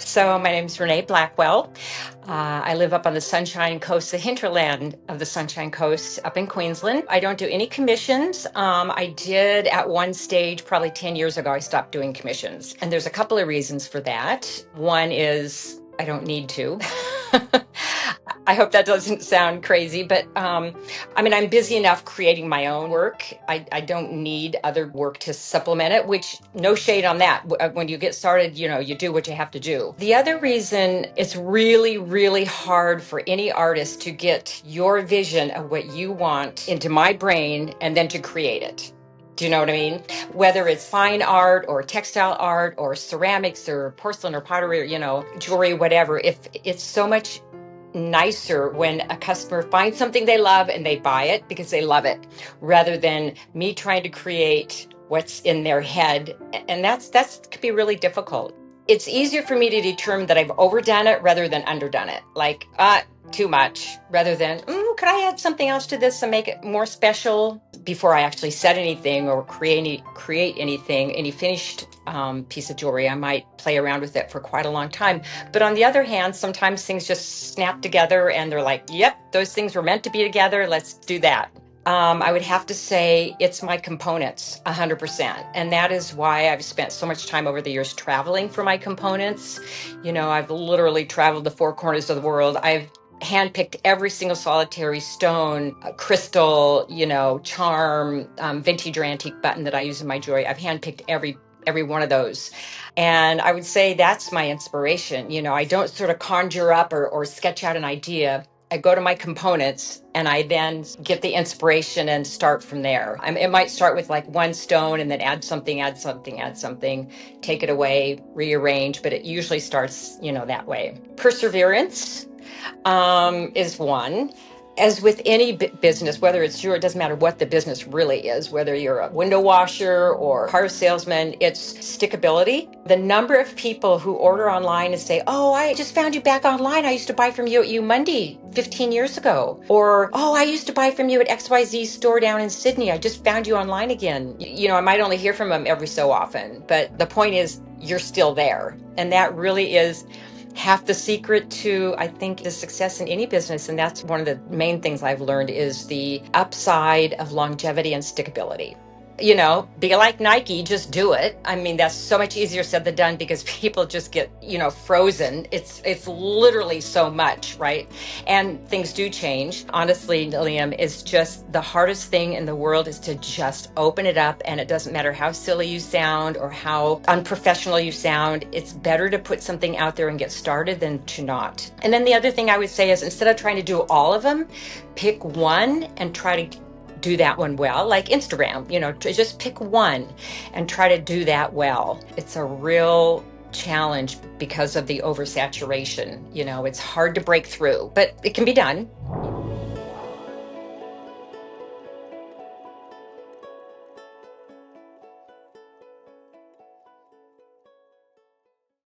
So my name is Renée Blackwell. I live up on the Sunshine Coast, the hinterland of the Sunshine Coast up in Queensland. I don't do any commissions. I did at one stage, probably 10 years ago, I stopped doing commissions. And there's a couple of reasons for that. One is I don't need to. I hope that doesn't sound crazy, but I'm busy enough creating my own work. I don't need other work to supplement it, which no shade on that. When you get started, you do what you have to do. The other reason it's really, really hard for any artist to get your vision of what you want into my brain and then to create it. Do you know what I mean? Whether it's fine art or textile art or ceramics or porcelain or pottery, or, jewelry, whatever, if it's so much nicer when a customer finds something they love and they buy it because they love it, rather than me trying to create what's in their head. And that could be really difficult. It's easier for me to determine that I've overdone it rather than underdone it. Like, too much, rather than, could I add something else to this and make it more special before I actually set anything or create anything, any finished piece of jewelry. I might play around with it for quite a long time. But on the other hand, sometimes things just snap together and they're like, yep, those things were meant to be together. Let's do that. I would have to say it's my components 100%. And that is why I've spent so much time over the years traveling for my components. I've literally traveled the four corners of the world. I've handpicked every single solitary stone, crystal, charm, vintage or antique button that I use in my jewelry. I've handpicked every one of those. And I would say that's my inspiration. I don't sort of conjure up or sketch out an idea. I go to my components and I then get the inspiration and start from there. It might start with like one stone and then add something, take it away, rearrange, but it usually starts, that way. Perseverance is one. As with any business, whether it's it doesn't matter what the business really is, whether you're a window washer or car salesman, it's stickability. The number of people who order online and say, oh, I just found you back online. I used to buy from you at Eumundi 15 years ago. Or, oh, I used to buy from you at XYZ store down in Sydney. I just found you online again. I might only hear from them every so often, but the point is you're still there. And that really is half the secret to, I think, the success in any business. And that's one of the main things I've learned is the upside of longevity and stickability. Be like Nike, just do it. That's so much easier said than done because people just get, frozen. It's literally so much, right? And things do change. Honestly, Liam, is just the hardest thing in the world is to just open it up. And it doesn't matter how silly you sound or how unprofessional you sound. It's better to put something out there and get started than to not. And then the other thing I would say is instead of trying to do all of them, pick one and try to do that one well, like Instagram, just pick one and try to do that well. It's a real challenge because of the oversaturation. It's hard to break through, but it can be done.